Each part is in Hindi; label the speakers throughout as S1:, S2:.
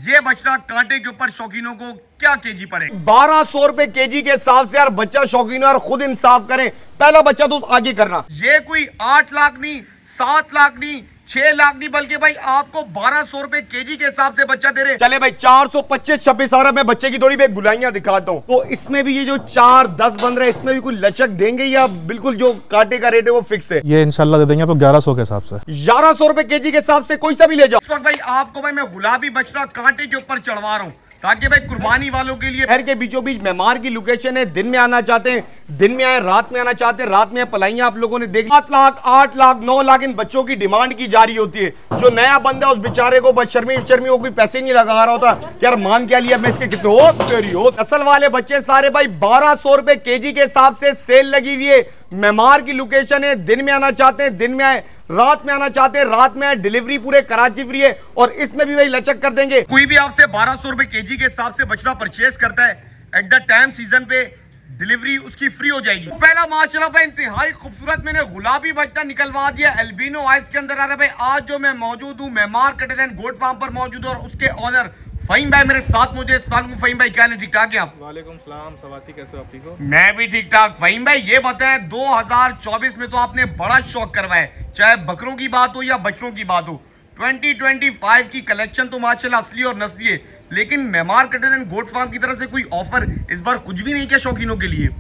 S1: ये बछड़ा कांटे के ऊपर शौकीनों को क्या केजी पड़े?
S2: 1200 रुपए केजी के हिसाब से यार बच्चा शौकीन और खुद इंसाफ करें। पहला बच्चा तो आगे करना।
S1: ये कोई 8 लाख नहीं, 7 लाख नहीं, 6 लाख नहीं, बल्कि भाई आपको 1200 रुपए केजी के हिसाब से बच्चा दे रहे।
S2: चले भाई 425-26 आ रहा। मैं बच्चे की थोड़ी भी गुलाइयां दिखाता हूं। तो इसमें भी ये जो 4-10 बन रहे हैं, इसमें भी कोई लचक देंगे या बिल्कुल जो कांटे का रेट है वो फिक्स है?
S3: ये इंशाल्लाह दे देंगे आपको 1100 के हिसाब से।
S2: 1100 रुपए केजी के हिसाब से कोई सा भी ले जाओ।
S1: इस वक्त भाई आपको भाई मैं गुलाबी बछड़ा कांटे के ऊपर चढ़वा रहा हूँ ताकि भाई कुर्बानी वालों के लिए।
S2: शहर के बीचों बीच मेमार की लोकेशन है। दिन में आना चाहते हैं दिन में आए, रात में आना चाहते हैं रात में। पलाइयां आप लोगों ने देख 7 लाख 8 लाख 9 लाख इन बच्चों की डिमांड की जा रही होती है। जो नया बंदा उस बेचारे को बस शर्मी वो कोई पैसे नहीं लगा रहा होता कि यार मांग क्या लिया मैं इसके कितने हो तेरी हो। असल वाले बच्चे सारे भाई 1200 रुपए केजी के हिसाब से सेल लगी हुई है। मेमार की लोकेशन है। दिन में आना चाहते हैं दिन में आए, रात में आना चाहते हैं रात में आए। डिलीवरी पूरे कराची फ्री है और इसमें भी वही लचक कर देंगे।
S1: कोई भी आपसे 1200 रुपए केजी के हिसाब से बछड़ा परचेज करता है एट द टाइम सीजन पे डिलीवरी उसकी फ्री हो जाएगी। पहला माशाल्लाह भाई इंतहाई खूबसूरत मैंने गुलाबी बछड़ा निकलवा दिया एल्बिनो आइस के अंदर आ रहा है। भाई आज जो मैं मौजूद हूँ Memar cattle and goat farm पर मौजूद हूँ और उसके ऑनर फहीम भाई मेरे साथ मौजूद है। फहीम भाई क्या ठीक ठाक है आप?
S3: वालेकुम सलाम सवाती, कैसे हो आप? ठीक हो?
S1: मैं भी ठीक ठाक। फहीम भाई ये बताएं 2024 में तो आपने बड़ा शौक करवाया, चाहे बकरों की बात हो या बच्चों की बात हो। 2025 की कलेक्शन तो माशाल्लाह असली और नस्ली है, लेकिन Memar cattle and goat farm की तरफ से कोई ऑफर इस बार कुछ भी नहीं किया शौकीनों के लिए?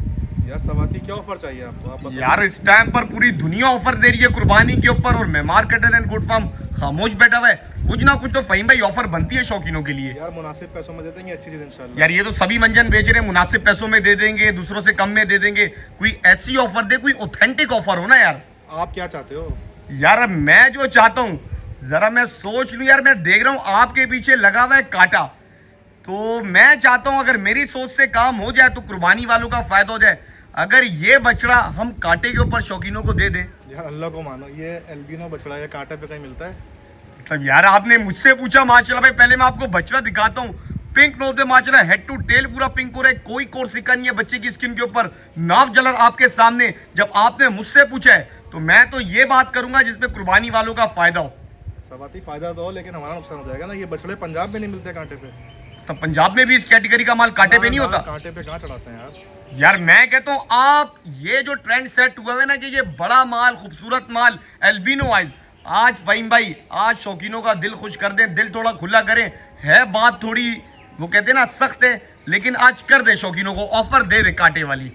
S3: यार सवाती क्या ऑफर चाहिए आपको?
S1: यार इस टाइम पर पूरी दुनिया ऑफर दे रही है कुर्बानी के ऊपर और Memar cattle and goat farm खामोश बैठा हुआ है। कुछ ना कुछ तो फहीम भाई ऑफर बनती है शौकीनों के लिए।
S3: यार मुनासिब पैसों में दे देंगे, अच्छी चीज इंशाल्लाह।
S1: यार ये तो सभी मंजन बेच रहे हैं, मुनासिब पैसों में दे देंगे, दूसरों से कम में दे देंगे। कोई ऐसी ऑफर दे, कोई ऑथेंटिक ऑफर हो ना यार।
S3: आप क्या चाहते हो?
S1: यार मैं जो चाहता हूँ जरा मैं सोच लूं। यार मैं देख रहा हूँ आपके पीछे लगा हुआ है कांटा, तो मैं चाहता हूँ अगर मेरी सोच से काम हो जाए तो कुर्बानी वालों का फायदा हो जाए। अगर ये बछड़ा हम कांटे के ऊपर शौकीनों को दे दें।
S3: यार अल्लाह को मानो, ये एल्बिनो बछड़ा या कांटे पे कहीं मिलता है?
S1: मतलब यार आपने मुझसे पूछा माशाल्लाह भाई, पहले मैं आपको बछड़ा दिखाता हूँ। पिंक नोज है माशाल्लाह, हेड टू टेल पूरा पिंक हो रहा है, कोई कोर्सिका नहीं है बच्चे की स्किन के ऊपर। नाव जलर आपके सामने। जब आपने मुझसे पूछा है तो मैं तो ये बात करूंगा जिसमें कुर्बानी वालों का फायदा हो।
S3: सवाती फायदा तो हो लेकिन हमारा नुकसान हो जाएगा ना। ये बछड़े पंजाब में नहीं मिलते कांटे पे।
S1: तो पंजाब में भी इस कैटेगरी का माल कांटे पे नहीं होता?
S3: कांटे पे कहाँ चढ़ाते हैं यार?
S1: यार मैं कहता हूँ आप ये जो ट्रेंड सेट हुआ है ना कि ये बड़ा माल खूबसूरत माल एल्बिनो आइज, आज फहीम भाई आज शौकीनों का दिल खुश कर दें, दिल थोड़ा खुला करें। है बात थोड़ी वो कहते हैं ना सख्त है, लेकिन आज कर दे शौकीनों को, ऑफर दे दे कांटे वाली।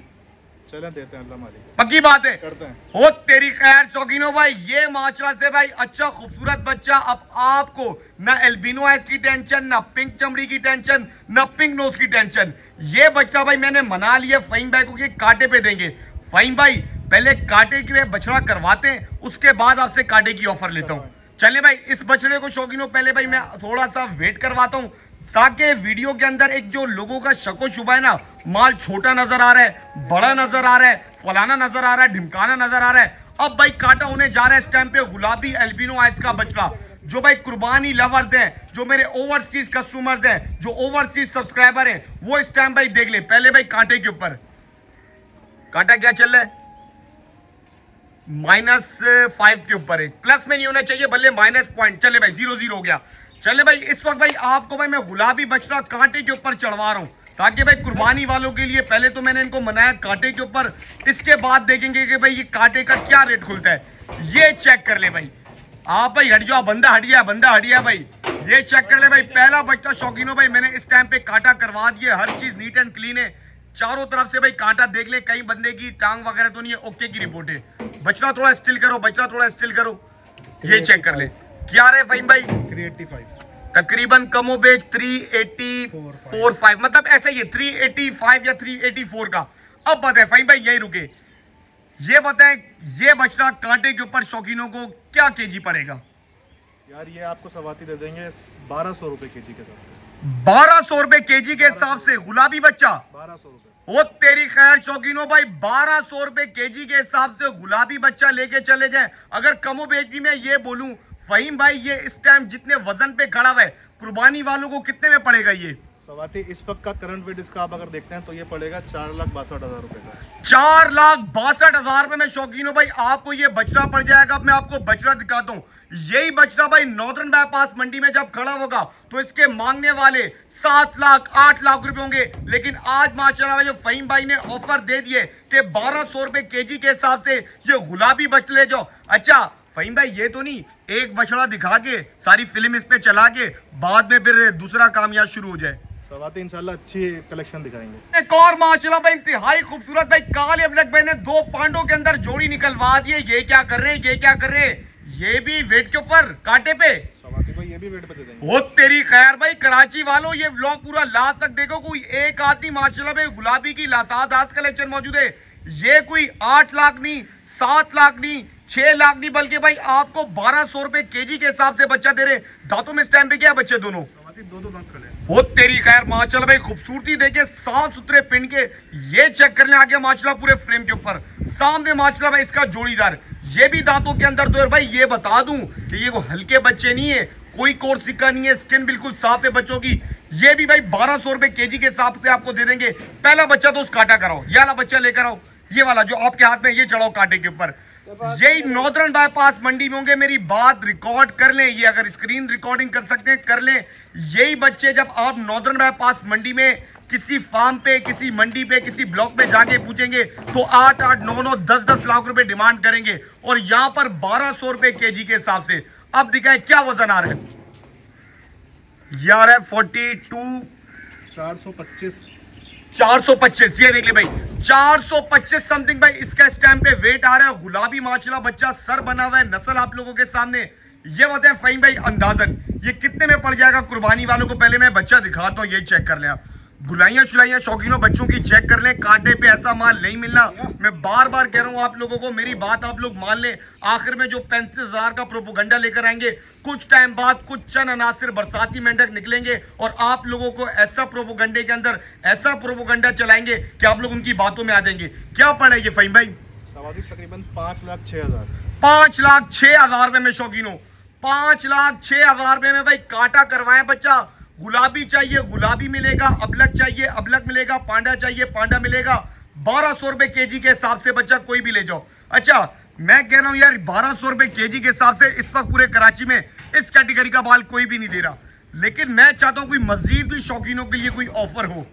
S3: चलें देते हैं, अल्लाह मालिक।
S1: पक्की बात है,
S3: करते हैं।
S1: हो तेरी खैर शौकीनों भाई। ये माशाल्लाह से भाई अच्छा खूबसूरत बच्चा। अब आपको ना एल्बिनो आइस की टेंशन, ना पिंक चमड़ी की टेंशन, ना पिंक नोज की टेंशन। ये बच्चा भाई मैंने मना लिया फहीम भाई को कि कांटे पे देंगे। फहीम भाई पहले कांटे के बछड़ा करवाते हैं, उसके बाद आपसे कांटे की ऑफर लेता हूँ। चले भाई इस बछड़े को शौकीनों पहले भाई मैं थोड़ा सा वेट करवाता हूँ ताकि वीडियो के अंदर एक जो लोगों का शको शुबा है ना, माल छोटा नजर आ रहा है, बड़ा नजर आ रहा है, फलाना नजर आ रहा है, ढिमकाना नजर आ रहा है। अब भाई कांटा होने जा रहा है इस टाइम पे गुलाबी एल्बिनो आइस का बछड़ा। जो भाई कुर्बानी लवर्स हैं, जो मेरे ओवरसीज कस्टमर्स हैं, जो ओवरसीज सब्सक्राइबर हैं, वो इस टाइम भाई देख ले। पहले भाई कांटे के ऊपर कांटा क्या चल रहा है? -5 के ऊपर है, प्लस में नहीं होना चाहिए, भले माइनस पॉइंट। चले भाई 0-0 हो गया। चले भाई इस वक्त भाई आपको भाई मैं गुलाबी बछड़ा कांटे के ऊपर चढ़वा रहा हूं ताकि भाई कुर्बानी वालों के लिए पहले तो मैंने इनको मनाया कांटे के ऊपर, इसके बाद देखेंगे कि भाई ये कांटे का क्या रेट खुलता है। ये चेक कर ले भाई आप, भाई हट जाओ, बंदा हटिया भाई, ये चेक कर ले भाई। पहला बछड़ा शौकीनों भाई मैंने इस टाइम पे कांटा करवा दिया, हर चीज नीट एंड क्लीन है। चारों तरफ से भाई कांटा देख ले, कहीं बंदे की टांग वगैरह तो नहीं है, ओके की रिपोर्ट है। बछड़ा थोड़ा स्टिल करो, बछड़ा थोड़ा स्टिल करो, ये चेक कर ले। क्या रहे फहीम भाई?
S3: 385
S1: तकरीबन कमो बेच 384-5, मतलब ऐसा ही है 385 या 384 का। अब बताए फहीम भाई यही रुके, ये बताएं ये बछड़ा कांटे के ऊपर शौकीनों को क्या केजी पड़ेगा?
S3: यार ये आपको सवाती दे देंगे 1200 रुपए केजी के साथ।
S1: 1200 रुपए केजी के हिसाब से गुलाबी बच्चा
S3: 1200 रुपए।
S1: वो तेरी खैर शौकीनों भाई 1200 रुपए केजी के हिसाब से गुलाबी बच्चा लेके चले जाए। अगर कमो बेच भी मैं ये बोलूं फहीम भाई, ये इस टाइम जितने वजन पे खड़ा हुआ है कुर्बानी वालों को कितने में पड़ेगा? ये
S3: सवाती इस वक्त का करंट वेट इसका आप अगर देखते हैं तो ये पड़ेगा 4,62,000 रुपए का।
S1: 4,62,000 रुपए में शौकीनों भाई आपको ये बछड़ा पड़ जाएगा। अब मैं आपको बछड़ा दिखाता हूँ। यही बछड़ा भाई नॉर्दर्न बाईपास मंडी में जब खड़ा होगा तो इसके मांगने वाले 7 लाख 8 लाख रुपए होंगे, लेकिन आज माशाल्लाह जो फहीम भाई ने ऑफर दे दिए कि 1,200 रुपए केजी के हिसाब से ये गुलाबी बछड़े ले जाओ। अच्छा फहीम भाई ये तो नहीं एक बछड़ा दिखा के सारी फिल्म इस पे चला के बाद में फिर दूसरा काम यहाँ शुरू हो जाए।
S3: सवाती इंशाल्लाह अच्छी कलेक्शन दिखाएंगे।
S1: एक और माशाल्लाह भाई इंतहाई खूबसूरत भाई काले अबलक भाई ने 2 पांडों के अंदर जोड़ी निकलवा दी है। ये क्या कर रहे हैं, ये क्या कर रहे हैं? ये भी वेट के ऊपर कांटे पे।
S3: सवाती भाई ये भी वेट पे दे देंगे।
S1: वो तेरी खैर भाई कराची वालों ये व्लॉग पूरा लास्ट तक देखो। कोई एक आदमी माशाल्लाह भाई गुलाबी की लातादात कलेक्शन मौजूद है। ये कोई 8 लाख नहीं 7 लाख नहीं 6 लाख नहीं बल्कि भाई आपको 1,200 रुपए केजी के हिसाब से बच्चा दे रहे। दांतों में इस टाइम पे क्या बच्चे दोनों?
S3: दो दांत खड़े।
S1: वो तेरी खैर माशाल्लाह भाई खूबसूरती देखे साफ सुथरे पिन के। ये चेक कर ले आगे माशाल्लाह पूरे फ्रेम के ऊपर सामने माशाल्लाह भाई इसका जोड़ीदार। ये भी दांतों के अंदर दो। भाई ये बता दूं कि ये वो हल्के बच्चे नहीं है, कोई कोर्स सिक्का नहीं है, स्किन बिल्कुल साफ है बच्चों की। ये भी भाई 1,200 रुपए केजी के हिसाब से आपको दे देंगे। पहला बच्चा तो उस काटा कराओ, ये वाला बच्चा लेकर आओ, ये वाला जो आपके हाथ में ये चढ़ाओ कांटे के ऊपर। यही नॉर्दर्न बाईपास मंडी में होंगे। मेरी बात रिकॉर्ड कर लें, ये अगर स्क्रीन रिकॉर्डिंग कर सकते हैं कर लें। यही बच्चे जब आप नॉर्दर्न बाईपास मंडी में किसी फार्म पे किसी मंडी पे किसी ब्लॉक में जाके पूछेंगे तो 8-8 9-9 10-10 लाख रुपए डिमांड करेंगे और यहां पर 1,200 रुपए केजी के हिसाब से। अब दिखाएं क्या वजन आ रहा है। यार है 42 425। ये देख ले भाई 425 समथिंग भाई इसका स्टैम्प पे वेट आ रहा है। गुलाबी माशाल्लाह बच्चा सर बना हुआ है, नस्ल आप लोगों के सामने। ये बताएं फहीम भाई अंदाजन ये कितने में पड़ जाएगा कुर्बानी वालों को? पहले मैं बच्चा दिखाता हूँ, ये चेक कर लें आप। गुलाइयां शुलाइयां शौकीनों बच्चों की चेक कर लें। कांटे पे ऐसा माल नहीं मिलना। मैं बार बार कह रहा हूं आप लोगों को, मेरी बात आप लोग मान लें। आखिर में जो 35,000 का प्रोपोगंडा लेकर आएंगे कुछ टाइम बाद कुछ चंद अनासिर बरसाती मेंढक निकलेंगे और आप लोगों को ऐसा प्रोपोगंडे के अंदर ऐसा प्रोपोगंडा चलाएंगे कि आप लोग उनकी बातों में आ जाएंगे। क्या पड़ेगी फहीम भाई?
S3: तकरीबन 5,06,000।
S1: 5,06,000 रुपए में शौकीनों 5,06,000 रुपए में भाई कांटा करवाएं बच्चा। गुलाबी चाहिए गुलाबी मिलेगा, अबलक चाहिए अबलक मिलेगा, पांडा चाहिए पांडा मिलेगा। 1,200 रुपए केजी के हिसाब से बच्चा कोई भी ले जाओ। अच्छा मैं कह रहा हूं यार 1,200 रुपए केजी के हिसाब से इस वक्त पूरे कराची में इस कैटेगरी का माल कोई भी नहीं दे रहा, लेकिन मैं चाहता हूं कोई मजीद भी शौकीनों के लिए कोई ऑफर हो।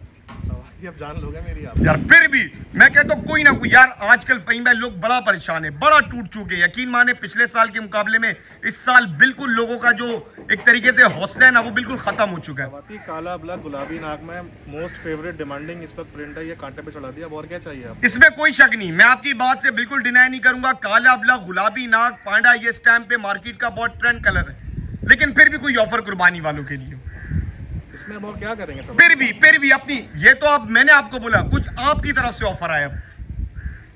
S3: अब जान लोगे मेरी आप
S1: यार फिर भी मैं कहता हूं कोई ना कोई। यार आजकल फहीम भाई लोग बड़ा परेशान है, बड़ा टूट चुके। यकीन माने पिछले साल के मुकाबले में इस साल बिल्कुल लोगों का जो एक तरीके से हौसला है ना वो बिल्कुल खत्म हो चुका है।
S3: काला ब्लैक गुलाबी नाक में मोस्ट फेवरेट डिमांडिंग इस वक्त प्रिंट है। ये कांटे पे चढ़ा दिया, और क्या चाहिए आप?
S1: इसमें कोई शक नहीं, मैं आपकी बात से बिल्कुल डिनाई नहीं करूंगा। काला ब्लैक गुलाबी नाक पांडा ये स्टैम्प पे मार्केट का बहुत ट्रेंड कलर है, लेकिन फिर भी कोई ऑफर कुर्बानी वालों के लिए
S3: इसमें अब और क्या करेंगे?
S1: फिर भी अपनी ये तो अब मैंने आपको बोला कुछ आपकी तरफ से ऑफर आया,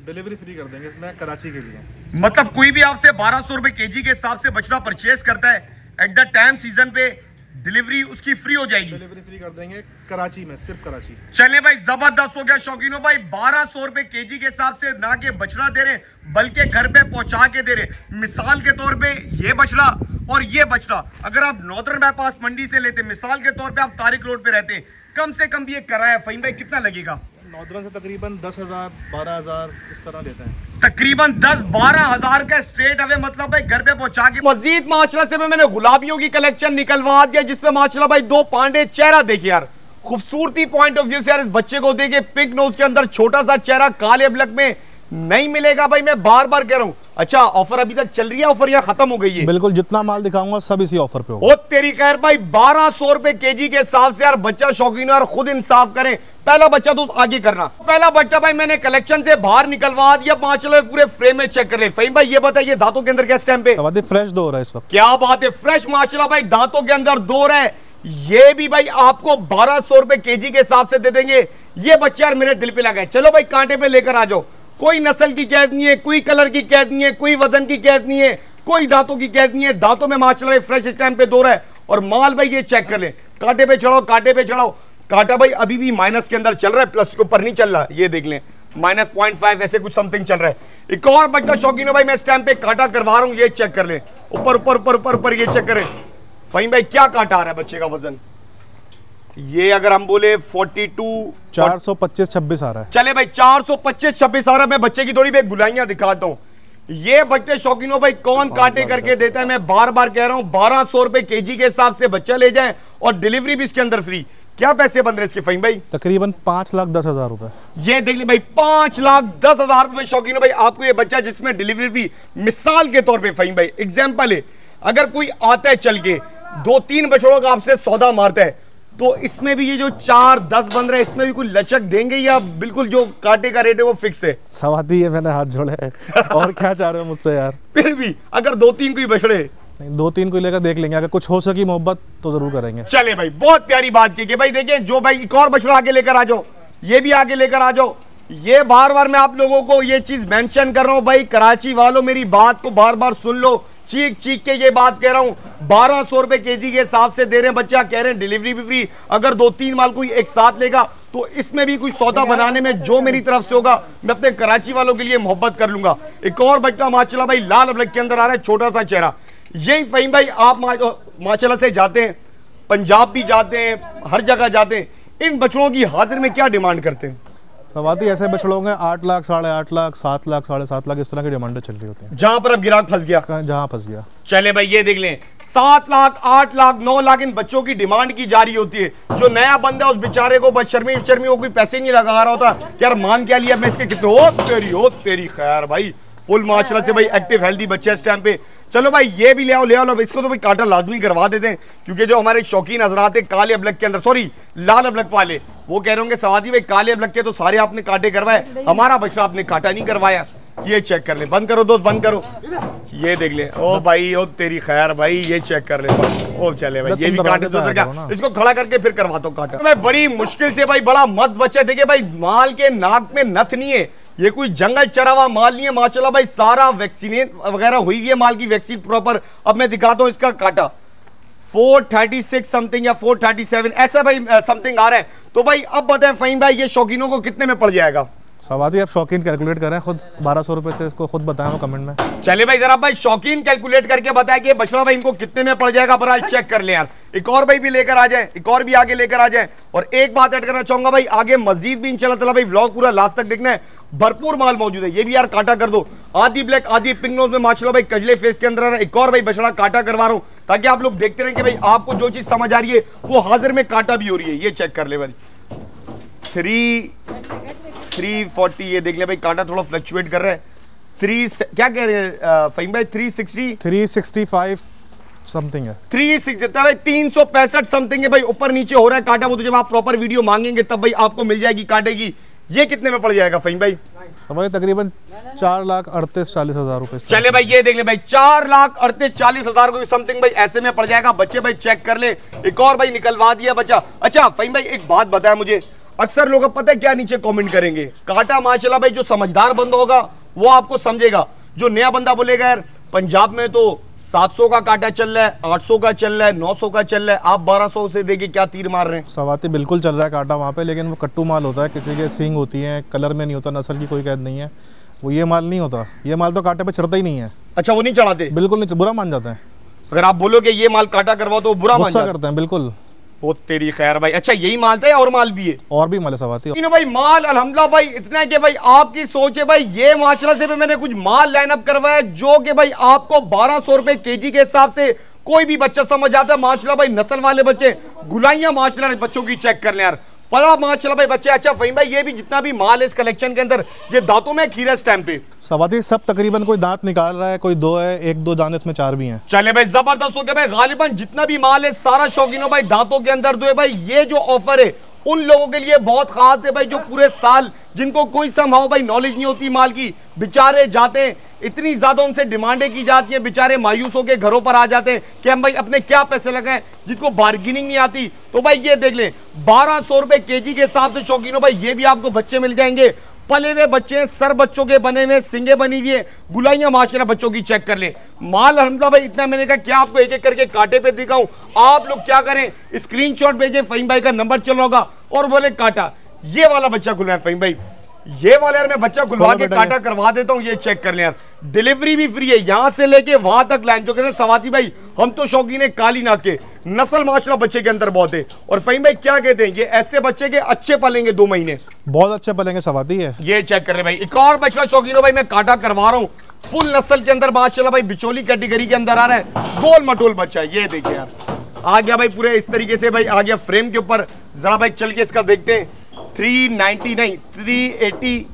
S3: डिलीवरी फ्री कर देंगे इसमें कराची के लिए।
S1: मतलब कोई भी आपसे 1,200 रुपए केजी के हिसाब से बछड़ा परचेज करता है एट द टाइम सीजन पे डिलीवरी उसकी फ्री हो जाएगी।
S3: डिलीवरी फ्री कर देंगे कराची में, सिर्फ कराची।
S1: चले भाई जबरदस्त हो गया शौकीनों भाई। 1,200 रुपए केजी के हिसाब से ना के बछड़ा दे रहे बल्कि घर पे पहुंचा के दे रहे। मिसाल के तौर पे ये बछड़ा और ये बछड़ा अगर आप नॉर्दर्न बाईपास मंडी से लेते, मिसाल के तौर पे आप तारिक रोड पे रहते, कम से कम ये किराया फहीम भाई कितना लगेगा?
S3: नॉर्दर्न से तकरीबन 10,000 12,000 इस तरह लेते हैं।
S1: तकरीबन 10-12 हजार का स्ट्रेट अवे, मतलब भाई घर पे पहुंचा के।
S2: मजीद माशाल्लाह से मैंने गुलाबियों की कलेक्शन निकलवा दिया जिसपे माशाल्लाह भाई 2 पांडे। चेहरा देखिए यार, खूबसूरती पॉइंट ऑफ व्यू से यार इस बच्चे को देखिए। पिंक नोज के अंदर छोटा सा चेहरा, काले अबलक में नहीं मिलेगा भाई, मैं बार बार कह रहा हूं। अच्छा ऑफर अभी तक चल रही है, ऑफर या खत्म हो गई है?
S3: बिल्कुल, जितना माल दिखाऊंगा सब इसी ऑफर पे होगा।
S2: ओ तेरी खैर भाई 1,200 रुपए केजी के हिसाब से यार बच्चा शौकीन और खुद इंसाफ करें। पहला बच्चा तो आगे करना। पहला बच्चा भाई मैंने कलेक्शन से बाहर निकलवा दिया, माशाल्लाह पूरे फ्रेम में चेक कर ले। फहीम भाई ये बताइए दांतों के अंदर क्या स्टैम्प पे?
S3: फ्रेश दो रहा है इस वक्त।
S2: क्या बात है, फ्रेश माशाल्लाह भाई दांतों के अंदर दो है। ये भी भाई आपको 1,200 रुपए केजी के हिसाब से दे देंगे। ये बच्चे यार मेरे दिल पे लगा है। चलो भाई कांटे पे लेकर आ जाओ। कोई नस्ल की कैद नहीं है, कोई कलर की कैद नहीं है, कोई वजन की कैद नहीं है, कोई दांतों की कैद नहीं है। दांतों में माशाल्लाह फ्रेश स्टैम्प पे दो है और माल भाई ये चेक कर ले। कांटे पे चढ़ाओ, कांटे पे चढ़ाओ। कांटा भाई अभी भी माइनस के अंदर चल रहा है, प्लस के ऊपर नहीं चल रहा। ये देख लें -0.5 ऐसे कुछ समथिंग चल रहा है। एक और बच्चा शौकीन भाई मैं स्टैम्प पे कांटा करवा रहा हूं, ये चेक कर ले। ऊपर ऊपर ऊपर ऊपर ऊपर ये चेक करें फहीम भाई क्या कांटा आ रहा है बच्चे का वजन। ये अगर हम बोले 42
S4: 425-26 आ रहा है।
S2: चले भाई 425-26 आ रहा है। मैं बच्चे की थोड़ी भी गुलाइयां दिखाता हूं। ये बच्चे शौकीनों भाई कौन काटे करके देता है, मैं बार बार कह रहा हूं 1200 रुपए केजी के हिसाब से बच्चा ले जाए और डिलीवरी भी इसके अंदर फ्री। क्या पैसे बन रहे इसके फ़हीम भाई?
S4: तकरीबन 5,10,000 रुपए।
S2: ये देख ली भाई 5,10,000 रुपए शौकीनों भाई आपको ये बच्चा जिसमें डिलीवरी फ्री। मिसाल के तौर पे फ़हीम भाई एग्जांपल है, अगर कोई आता है चल के 2-3 बछड़ों का आपसे सौदा मारता है तो इसमें भी ये जो 4-10 बन रहा है इसमें भी कोई लचक देंगे या बिल्कुल जो कांटे का रेट है वो फिक्स है?
S4: सवाती है, मैंने हाथ जोड़े हैं। और क्या चाह रहे हो मुझसे यार?
S2: फिर भी अगर 2-3 कोई बछड़े,
S4: नहीं 2-3 को लेकर देख लेंगे, अगर कुछ हो सकी मोहब्बत तो जरूर करेंगे।
S2: चले भाई बहुत प्यारी बात की भाई। देखिए जो भाई एक और बछड़ा आगे लेकर आ जाओ, ये भी आगे लेकर आ जाओ। ये बार बार मैं आप लोगों को ये चीज मेंशन कर रहा हूं भाई, कराची वालों मेरी बात को बार बार सुन लो, चीख चीख के ये बात कह रहा हूं। 1200 रुपए केजी के हिसाब से दे रहे हैं, बच्चा कह रहे हैं डिलीवरी भी फ्री। अगर 2-3 माल कोई एक साथ लेगा तो इसमें भी कोई सौदा बनाने में जो मेरी तरफ से होगा मैं अपने कराची वालों के लिए मोहब्बत कर लूंगा। एक और बच्चा माशाल्लाह भाई लाल अबलक के अंदर आ रहा है, छोटा सा चेहरा। यही फ़हीम भाई आप माशाल्लाह से जाते हैं, पंजाब भी जाते हैं, हर जगह जाते हैं, इन बछड़ों की हाजिर में क्या डिमांड करते हैं?
S4: सवाती ऐसे बछड़ों के 8 लाख, 8.5 लाख, 7 लाख, 7.5 लाख इस तरह की डिमांडें चल रही होती हैं।
S2: जहां पर अब गिराक फंस गया,
S4: जहां फंस गया।
S2: चले भाई ये देख लें 7 लाख, 8 लाख, 9 लाख इन बच्चों की डिमांड की जा रही होती है। जो नया बंदा है उस बेचारे को बस शर्मी वो कोई पैसे नहीं लगा रहा होता कि यार मांग क्या लिया मैं इसके कितने। ओ तेरी खैर भाई, फुल माशाल्लाह से भाई एक्टिव हेल्दी बच्चे इस टाइम पे। चलो भाई ये भी ले आओ इसको तो भाई कांटा लाजमी करवा देते हैं, क्योंकि जो हमारे शौकीन हजरात है काले अबलक के अंदर, सॉरी लाल अबलक वाले, वो कह रहे होंगे सवादी भाई काले अबलक के तो सारे आपने कांटे करवाए, हमारा बच्चा आपने कांटा नहीं करवाया। ये चेक कर ले, बंद करो दोस्त बंद करो, ये देख ले। ओ भाई ओ तेरी खैर भाई, ये चेक कर ले। ओ चले भाई ये भी कांटे तो क्या, इसको खड़ा करके फिर करवाता हूँ कांटा। मैं बड़ी मुश्किल से भाई बड़ा मस्त बच्चा, देखिए भाई माल के नाक में नथ नहीं है, ये कोई जंगल चरा हुआ माल नहीं है माशाल्लाह भाई, सारा वैक्सीनेट वगैरह हुई है माल की, वैक्सीन प्रॉपर। अब मैं दिखाता हूं इसका काटा 436 समथिंग या 437 ऐसा भाई समथिंग आ रहा है। तो भाई अब बताएं फ़हीम भाई ये शौकीनों को कितने में पड़ जाएगा?
S4: सवादी आप शौकीन कैलकुलेट करें खुद, 1200 रुपए से इसको खुद बताएं वो कमेंट में।
S2: चले भाई जरा भाई शौकीन कैलकुलेट करके बताए कि बछड़ा भाई इनको कितने में पड़ जाएगा, बहरहाल चेक कर ले यार। एक और भाई भी लेकर आ जाए, एक और भी आगे लेकर आ जाए। और एक बात ऐड करना चाहूंगा भाई, आगे मजीद भी इंशाल्लाह ताला भाई व्लॉग पूरा लास्ट तक देखना है, भरपूर माल मौजूद है। ये भी यार काटा कर दो, आधी ब्लैक आधी पिंक नोज में माशाल्लाह भाई कजले फेस के अंदर आ रहा है। एक और भाई बछड़ा काटा करवा रहा हूं ताकि आप लोग देखते रहे कि भाई आपको जो चीज समझ आ रही है वो हाजिर में काटा भी हो रही है। ये चेक कर ले भाई 340, ये देख ले भाई कांटा थोड़ा फ्लक्चुएट कर रहा है। 3 क्या कह रहे हैं फ़हीम भाई?
S4: 365 समथिंग है,
S2: 360 भाई 365 समथिंग है भाई, ऊपर नीचे हो रहा है कांटा। वो तो जब आप प्रॉपर वीडियो मांगेंगे तब भाई आपको मिल जाएगी कांटे की। ये कितने में पड़ जाएगा फ़हीम भाई?
S4: हमारे तकरीबन 4,38,40,000 रुपए।
S2: चले भाई ये देख ले भाई 4,38,40,000 को समथिंग भाई ऐसे में पड़ जाएगा। बच्चे भाई चेक कर ले, एक और भाई निकलवा दिया बच्चा। अच्छा फ़हीम भाई एक बात बताया मुझे, अक्सर लोग पता है क्या नीचे कमेंट करेंगे, कांटा माशाल्लाह भाई जो समझदार बंदा होगा वो आपको समझेगा, जो नया बंदा बोलेगा यार पंजाब में तो 700 का कांटा चल रहा है, 800 का चल रहा है, 900 का चल रहा है, आप 1200 से देके क्या तीर मार रहे हैं?
S4: सवाती बिल्कुल चल रहा है कांटा वहाँ पे, लेकिन वो कट्टू माल होता है, किसी के सींग होती है, कलर में नहीं होता, नस्ल की कोई कैद नहीं है, वो ये माल नहीं होता। ये माल तो कांटे पे चढ़ता ही नहीं है।
S2: अच्छा वो नहीं चढ़ाते?
S4: बिल्कुल नहीं, बुरा मान जाते हैं।
S2: अगर आप बोलोगे ये माल कांटा करवाओ तो बुरा मान
S4: करते हैं बिल्कुल।
S2: वो तेरी खैर भाई। अच्छा यही माल था या और माल भी है?
S4: और भी माल है सवाती
S2: भाई। माल अल्हम्दुलिल्लाह भाई इतना है कि भाई आपकी सोच है भाई, ये माशाल्लाह से भी मैंने कुछ माल लाइन अप करवाया जो कि भाई आपको 1200 रुपए केजी के हिसाब से कोई भी बच्चा समझ आता है माशाल्लाह भाई। नस्ल वाले बच्चे, गुलाइयां माशाल्लाह बच्चों की चेक कर ले यार, बड़ा माशाल्लाह भाई बच्चे। अच्छा फ़हीम भाई ये भी जितना भी माल है इस कलेक्शन के अंदर, ये दांतों में खीरा इस टाइम पे
S4: सवाती सब तकरीबन कोई दांत निकाल रहा है, कोई 2 है, 1-2 दाने इसमें 4 भी हैं।
S2: चले भाई जबरदस्त हो गया भाई, गालिबन जितना भी माल है सारा शौकीनों भाई दांतों के अंदर दो है भाई। ये जो ऑफर है उन लोगों के लिए बहुत खास है भाई जो पूरे साल जिनको कोई समहाउ भाई नॉलेज नहीं होती माल की, बेचारे जाते हैं, इतनी ज्यादा उनसे डिमांडें की जाती है, बेचारे मायूस होकर घरों पर आ जाते हैं कि हम भाई अपने क्या पैसे लगाएं, जिनको बार्गेनिंग नहीं आती। तो भाई ये देख लें 1200 रुपए केजी के हिसाब से शौकीनों भाई ये भी आपको बच्चे मिल जाएंगे। पले हुए बच्चे, सर बच्चों के बने हुए, सिंगे बनी हुई है, गुलाइयां माशाल्लाह बच्चों की चेक कर ले। माल अल्हम्दुलिल्लाह भाई इतना मैंने कहा क्या आपको एक एक करके कांटे पे दिखाऊं। आप लोग क्या करें, स्क्रीनशॉट भेजें, फ़हीम भाई का नंबर चल रहा होगा और बोले कांटा। ये वाला बच्चा खुला है फ़हीम भाई, ये वाले यार मैं बच्चा खुलवा के काटा करवा देता हूँ, ये चेक कर लें यार, डिलीवरी भी फ्री है यहां से लेके वहां तक लाइन। जो कहते हैं सवाती भाई हम तो शौकीन है काली नाक के, नस्ल माशाल्लाह बच्चे के अंदर बहुत है। और फहीम भाई क्या कहते हैं, ये ऐसे बच्चे के अच्छे पलेंगे 2 महीने,
S4: बहुत अच्छे पलेंगे, सवाती है। ये
S2: चेक कर रहे भाई, एक और बच्चा शौकीन भाई मैं काटा करवा रहा हूँ, फुल नस्ल के अंदर माशाल्लाह भाई, बिचौली कैटेगरी के अंदर आ रहा है, गोल मटोल बच्चा है। ये देखिए यार आ गया भाई पूरे इस तरीके से भाई, आ गया फ्रेम के ऊपर। जरा भाई चल के इसका देखते हैं, 390 नहीं 388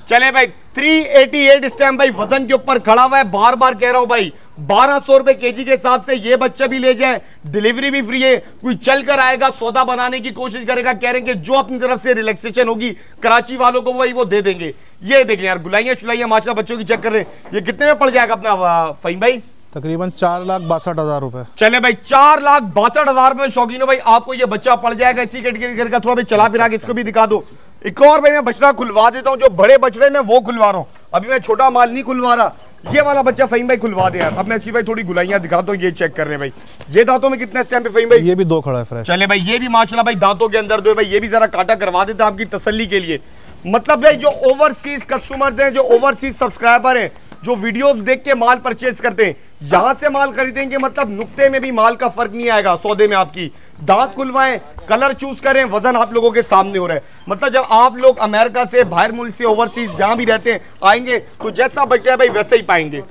S2: चले भाई, 388 इस टाइम भाई वजन के ऊपर खड़ा हुआ है। बार बार कह रहा हूं भाई 1200 रुपए केजी के हिसाब से ये बच्चा भी ले जाए, डिलीवरी भी फ्री है। कोई चल कर आएगा सौदा बनाने की कोशिश करेगा, कह रहे हैं कि जो अपनी तरफ से रिलैक्सेशन होगी कराची वालों को भाई वो दे देंगे। ये देख लें यार, गुलाइयां चुलाइयां माशाल्लाह बच्चों की चेक कर रहे हैं। ये कितने में पड़ जाएगा अपना फहीम भाई?
S4: तकरीबन 4,62,000 रुपए।
S2: चले भाई 4,62,000 में शौकीनो भाई आपको ये बच्चा पड़ जाएगा इसी कैटेगरी का। थोड़ा भाई चला फिरा के इसको भी दिखा दो। एक और भाई मैं बछड़ा खुलवा देता हूँ, जो बड़े बछड़े में वो खुलवा रहा हूँ, अभी मैं छोटा माल नहीं खुलवा रहा। ये वाला बच्चा फहीम भाई खुलवा दे यार। अब मैं इसकी भाई थोड़ी गुलाइयां दिखाता हूँ, ये चेक कर रहे हैं भाई। ये दांतों में कितना इस टाइम पे फहीम भाई?
S4: ये भी 2 खड़ा है फ्रेश।
S2: चले भाई ये भी माशाल्लाह भाई दांतों के अंदर 2 भाई, ये भी जरा काटा करवा देता आपकी तसल्ली के लिए। मतलब भाई जो ओवरसीज कस्टमर हैं, जो ओवरसीज सब्सक्राइबर हैं, जो वीडियो देख के माल परचेज करते हैं, यहां से माल खरीदेंगे, मतलब नुक्ते में भी माल का फर्क नहीं आएगा सौदे में। आपकी दांत खुलवाएं, कलर चूज करें, वजन आप लोगों के सामने हो रहा है। मतलब जब आप लोग अमेरिका से, बाहर मुल्क से, ओवरसीज जहां भी रहते हैं आएंगे तो जैसा बच्चा है भाई वैसे ही पाएंगे।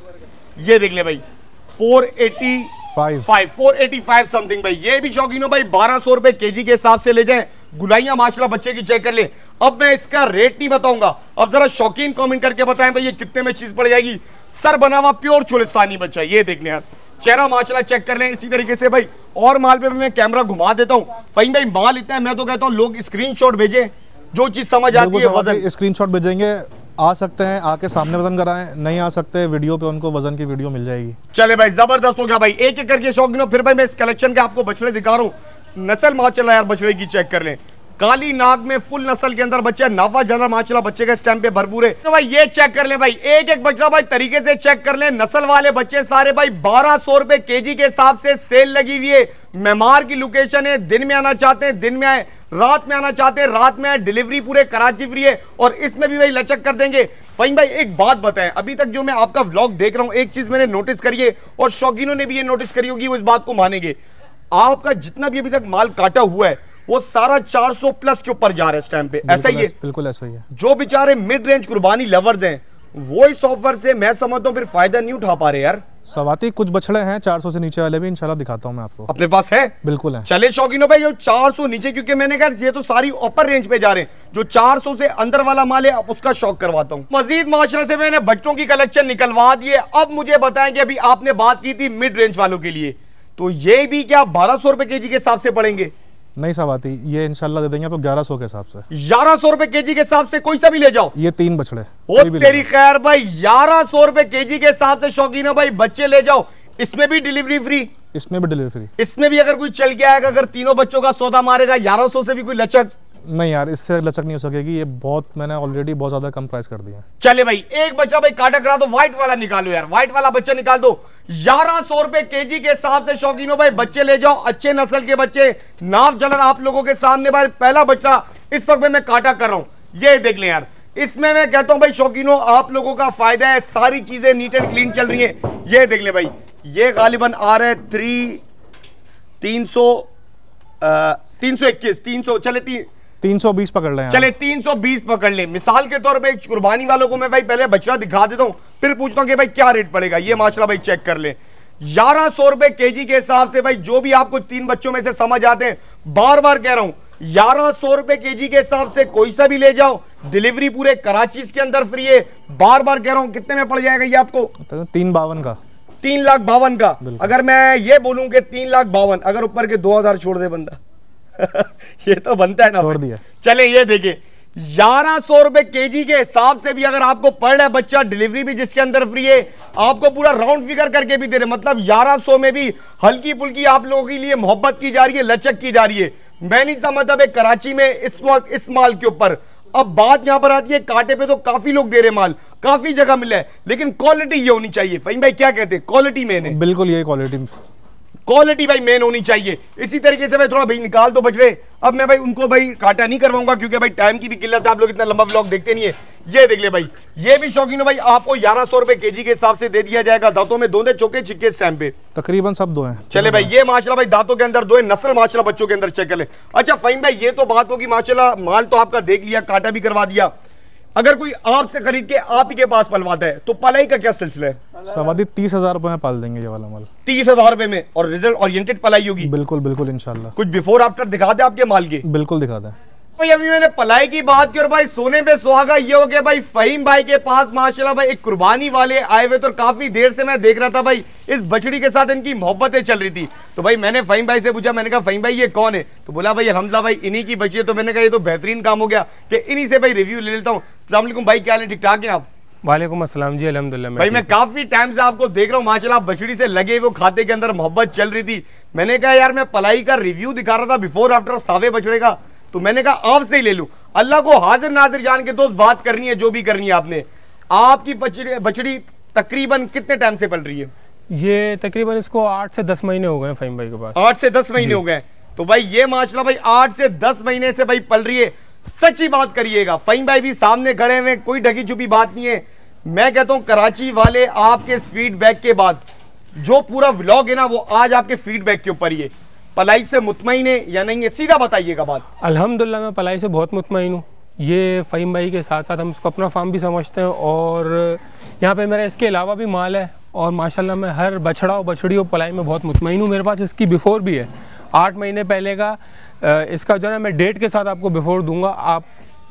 S2: ये देख ले भाई 485 समथिंग भाई, ये भी शौकीनो भाई 1200 रुपए केजी के हिसाब से ले जाएं। गुलाइयां माशाल्लाह बच्चे की चेक कर ले। अब मैं इसका रेट नहीं बताऊंगा, अब जरा शौकीन कमेंट करके बताएं भाई ये कितने में चीज पड़ जाएगी। सर बना हुआ प्योर चोलिस्तानी बच्चा, ये देखने यार, चेहरा माशाल्लाह चेक कर लें। इसी तरीके से भाई और माल पे मैं कैमरा घुमा देता हूं। फहीम भाई माल इतना है, मैं तो कहता हूं लोग स्क्रीनशॉट भेजें, जो चीज समझ आती है वजन
S4: स्क्रीनशॉट भेजेंगे। आ सकते हैं आके सामने वजन कराएं, नहीं आ सकते वीडियो पे उनको वजन की वीडियो मिल जाएगी।
S2: चले भाई जबरदस्त हो गया भाई, एक एक करके शौकीनों। फिर भाई मैं इस कलेक्शन के आपको बछड़े दिखा रहा हूँ, नस्ल माशाल्लाह यार बछड़े की चेक कर लें। काली नाग में फुल नस्ल के अंदर बच्चा, नाफा जनरल माशाल्लाह बच्चे का स्टैम्प पे भरपूर है। तो भाई ये चेक कर ले भाई, एक एक बच्चा भाई तरीके से चेक कर ले। नस्ल वाले बच्चे सारे भाई 1200 रुपए केजी के हिसाब से सेल लगी हुई है। मेमार की लोकेशन है, दिन में आना चाहते हैं दिन में आए, रात में आना चाहते हैं रात में आए, डिलीवरी पूरे कराची फ्री है। और इसमें भी भाई लचक कर देंगे। फहीम भाई एक बात बताएं, अभी तक जो मैं आपका व्लॉग देख रहा हूं, एक चीज मैंने नोटिस करी है और शौकीनों ने भी ये नोटिस करी होगी, वो इस बात को मानेंगे, आपका जितना भी अभी तक माल काटा हुआ है वो सारा 400 प्लस के ऊपर जा रहा है इस टाइम पे। ऐसा ही है?
S4: बिल्कुल ऐसा ही है।
S2: जो बेचारे मिड रेंज कुर्बानी लवर्स हैं वो इस ऑफर से मैं समझता हूं फिर फायदा नहीं उठा पा रहे यार।
S4: सवाती कुछ बछड़े हैं 400 से नीचे वाले भी, इंशाल्लाह दिखाता हूं मैं आपको।
S2: अपने पास है?
S4: बिल्कुल है।
S2: चले शौकीनों भाई, जो 400 नीचे, क्योंकि मैंने कहा ये तो सारी अपर रेंज पे जा रहे हैं, जो 400 से अंदर वाला माल है अब उसका शौक करवाता हूं। मजीद माशरे से मैंने बच्चों की कलेक्शन निकलवा दी है। अब मुझे बताएं कि अभी आपने बात की थी मिड रेंज वालों के लिए, तो ये भी क्या 1200 रुपए केजी के हिसाब से पड़ेंगे?
S4: नहीं सवाती, ये इंशाल्लाह दे देंगे आपको 1100 के हिसाब से।
S2: 1100 रुपए केजी के हिसाब से कोई सा भी ले जाओ।
S4: ये 3 बछड़े
S2: ओ तेरी खैर भाई, 1100 रुपए केजी के हिसाब से शौकीन हो भाई बच्चे ले जाओ। इसमें भी डिलीवरी फ्री?
S4: इसमें भी डिलीवरी फ्री।
S2: इसमें भी अगर कोई चल के आएगा, अगर तीनों बच्चों का सौदा मारेगा, 1100 से भी कोई लचक
S4: नहीं यार, इससे लचक नहीं हो सकेगी। ये बहुत, मैंने ऑलरेडी बहुत ज्यादा कम प्राइस कर दिया।
S2: चले भाई एक बच्चा भाई काटा करा दो, व्हाइट वाला निकालो यार, व्हाइट वाला बच्चा निकाल दो। 1100 रुपए केजी के हिसाब से शौकीनों भाई बच्चे ले जाओ, अच्छे नस्ल के बच्चे। नाव जलर आप लोगों के सामने भाई पहला बच्चा इस वक्त मैं काटा कर रहा हूं, ये देख लें यार। इसमें मैं कहता हूं भाई शौकीनों आप लोगों का फायदा है, सारी चीजें नीट एंड क्लीन चल रही है। ये देख ले भाई, ये गालिबन आ रहा है 321 चले
S4: 320 पकड़ लें।
S2: चले 320 पकड़ ले। मिसाल के तौर पे कुर्बानी वालों को मैं भाई पहले बछड़ा दिखा देता हूं, फिर पूछता हूं कि भाई क्या रेट पड़ेगा। ये माशाल्लाह भाई चेक कर ले, 1100 रुपए केजी के हिसाब से भाई, जो भी आपको 3 बच्चों में से समझ आते हैं, बार बार कह रहा हूं 1100 रुपए केजी के हिसाब से कोई सा भी ले जाओ, डिलीवरी पूरे कराची के अंदर फ्री है। बार बार कह रहा हूं, कितने में पड़ जाएगा ये आपको?
S4: 352 का।
S2: 3,52,000 का। अगर मैं ये बोलूं कि 3,52,000, अगर ऊपर के 2,000 छोड़ दे बंदा ये तो बनता है ना,
S4: छोड़ दिया।
S2: चले ये देखिए 1100 रुपए केजी के हिसाब से भी अगर आपको पड़ रहा है बच्चा, डिलीवरी भी जिसके अंदर फ्री है, आपको पूरा राउंड फिगर करके भी दे रहे, मतलब 1100 में भी हल्की फुल्की आप लोगों के लिए मोहब्बत की जा रही है, लचक की जा रही है। मैं नहीं समझता भाई कराची में इस वक्त इस माल के ऊपर। अब बात यहां पर आती है, कांटे पे तो काफी लोग दे रहे माल, काफी जगह मिला है, लेकिन क्वालिटी ये होनी चाहिए। फहीम भाई क्या कहते हैं, क्वालिटी मेन है?
S4: बिल्कुल यही क्वालिटी।
S2: क्वालिटी भाई मेन होनी चाहिए। इसी तरीके से भाई थोड़ा भाई निकाल दो बछड़े। अब मैं भाई उनको भाई काटा नहीं करवाऊंगा क्योंकि भाई टाइम की भी किल्लत है, आप लोग इतना लंबा व्लॉग देखते नहीं है। ये देख ले भाई, ये भी शौकीन हो भाई, आपको 1100 रुपए केजी के हिसाब से दे दिया जाएगा। दांतों में दोंदे चौके छिक्के इस टाइम पे
S4: तकरीबन सब दो हैं।
S2: चले भाई, ये माशाल्लाह भाई दांतों के अंदर दो है, नस्ल माशाल्लाह बच्चों के अंदर चेक कर ले। अच्छा फहीम भाई, ये तो बात होगी माशाल्लाह, माल तो आपका देख लिया, काटा भी करवा दिया। अगर कोई आपसे खरीद के आप ही के पास पलवाता है तो पलाई का क्या सिलसिला है?
S4: सवादी 30,000 रुपए में पाल देंगे ये वाला माल।
S2: 30,000 रुपए में, और रिजल्ट ओरिएंटेड पलाई होगी?
S4: बिल्कुल बिल्कुल इंशाल्लाह।
S2: कुछ बिफोर आफ्टर दिखा दे आपके माल के?
S4: बिल्कुल दिखा दें
S2: भाई। अभी मैंने पलाई की बात की और भाई सोने पे सुहागा ये हो गया भाई, फहीम भाई के पास माशाल्लाह भाई एक कुर्बानी वाले आए हुए, तो काफी देर से मैं देख रहा था भाई इस बछड़ी के साथ इनकी मोहब्बतें चल रही थी। तो भाई मैंने फहीम भाई से पूछा, मैंने कहा फहीम भाई ये कौन है? तो बोला भाई अल्हम्दुलिल्लाह भाई इन्हीं की बछड़ी है। तो मैंने कहा ये तो बेहतरीन काम हो गया कि इन्हीं से भाई रिव्यू ले लेता हूँ। अस्सलाम वालेकुम भाई, क्या हाल है? ठीक ठाक हैं आप?
S5: वालेकुम अस्सलाम जी, अल्हम्दुलिल्लाह
S2: भाई मैं काफी टाइम से आपको देख रहा हूँ माशाल्लाह, बछड़ी से लगे वो खाते के अंदर मोहब्बत चल रही थी। मैंने कहा यार मैं पलाई का रिव्यू दिखा रहा था बिफोर आफ्टर सावे बछड़े का, तो मैंने कहा आपसे ही ले लूं। अल्लाह को हाजिर नाजिर जान के दोस्त बात करनी है जो भी करनी है आपने। आपकी बछड़ी तकरीबन कितने टाइम से पल रही है?
S5: ये तकरीबन इसको 8 से 10 महीने हो गए फहीम भाई के पास।
S2: 8 से 10 महीने हो गए। तो भाई ये माशाल्लाह भाई 8 से 10 महीने से भाई पल रही है। सच्ची बात करिएगा, फहीम भाई भी सामने खड़े हुए, कोई ढकी छुपी बात नहीं है। मैं कहता हूं कराची वाले आपके फीडबैक के बाद जो पूरा व्लॉग है ना वो आज आपके फीडबैक के ऊपर ही है। पलाई से मुतमईन है या नहीं है, सीधा बताइएगा बात।
S5: अल्हम्दुलिल्लाह मैं पलाई से बहुत मुतमईन हूँ। ये फहीम भाई के साथ साथ हम इसको अपना फार्म भी समझते हैं, और यहाँ पे मेरा इसके अलावा भी माल है, और माशाल्लाह मैं हर बछड़ा और बछड़ी और पलाई में बहुत मुतमईन हूँ। मेरे पास इसकी बिफोर भी है, 8 महीने पहले का इसका जो है मैं डेट के साथ आपको बिफोर दूंगा, आप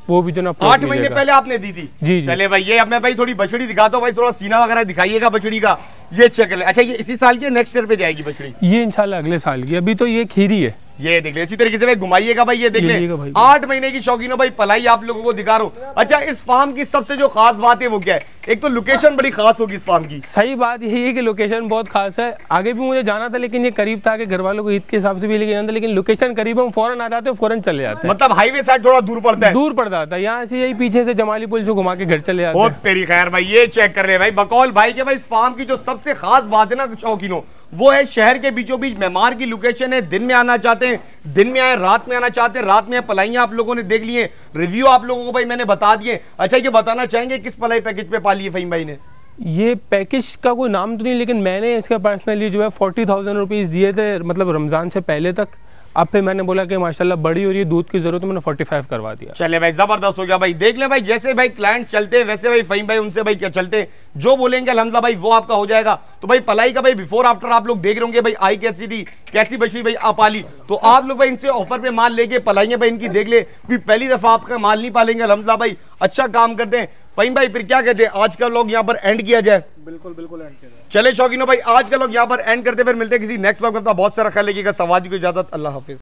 S5: वो भी जो ना
S2: 8 महीने पहले आपने दी थी?
S5: जी।
S2: चले भाई, ये अब मैं भाई थोड़ी बछड़ी दिखाता हूँ भाई, थोड़ा सीना वगैरह दिखाइएगा बछड़ी का। ये चेक कर ले। अच्छा ये इसी साल की नेक्स्ट ईयर पे जाएगी बछड़ी?
S5: ये इंशाल्लाह अगले साल की, अभी तो ये खीरी है।
S2: ये देख ले, इसी तरीके से भाई घुमाइएगा भाई, ये देख ले 8 महीने की शौकीन हो भाई, पलाई आप लोगों को दिखा रहा हूँ। अच्छा इस फार्म की सबसे जो खास बात है वो क्या है? एक तो लोकेशन बड़ी खास होगी इस फार्म की।
S5: सही बात यही है कि लोकेशन बहुत खास है। आगे भी मुझे जाना था लेकिन ये करीब था कि घर वालों को ईद के हिसाब से भी लेके जाना था, लेकिन लोकेशन करीब हम फौरन आ जाते हैं, फौरन चले जाते हैं।
S2: मतलब हाईवे साइड थोड़ा दूर पड़ता है?
S5: दूर पड़ जाता है, यहाँ से यही पीछे से जमाली पुल जो घुमा के घर चले जाते हैं।
S2: बहुत तेरी खैर भाई, ये चेक कर ले भाई बकौल भाई के भाई इस फार्म की जो सबसे खास बात है ना शौकीनों, वो है शहर के बीचों बीच मेमार की लोकेशन है। दिन में आना चाहते हैं दिन में आए, रात में आना चाहते हैं रात में। पलाइयां आप लोगों ने देख ली है, रिव्यू आप लोगों को भाई मैंने बता दिए। अच्छा ये बताना चाहेंगे किस पलाई पैकेज पे पाली है फहीम भाई ने?
S5: ये पैकेज का कोई नाम तो नहीं, लेकिन मैंने इसका पर्सनली जो है 40,000 रुपीज़ दिए थे, मतलब रमज़ान से पहले तक। अब फिर मैंने बोला कि माशाल्लाह बड़ी हो रही है, दूध की जरूरत है, मैंने 45 करवा दिया।
S2: चले भाई जबरदस्त हो गया भाई। देख ले भाई, जैसे भाई क्लाइंट्स चलते हैं वैसे भाई फहीम भाई उनसे भाई क्या चलते हैं, जो बोलेंगे अल्हम्दुलिल्लाह भाई वो आपका हो जाएगा। तो भाई पलाई का भाई बिफोर आफ्टर आप लोग देख रहे होंगे भाई, आई कैसी थी, कैसी बछड़ी भाई आप पाली। तो आप लोग भाई इनसे ऑफर पे माल लेके पलाइयां भाई इनकी देख ले, कोई पहली दफा आपका माल नहीं पालेंगे अल्हम्दुलिल्लाह भाई, अच्छा काम करते हैं। फहीम भाई फिर क्या कहते हैं, आज का लोग यहाँ पर एंड किया जाए?
S3: बिल्कुल बिल्कुल एंड किया जाए।
S2: चले शौकीनों भाई, आज का लोग यहाँ पर एंड करते, फिर मिलते हैं किसी नेक्स्ट ब्लॉग में। बहुत सारा ख्याल रखिएगा। सवादी को इजाजत, अल्लाह हाफिज।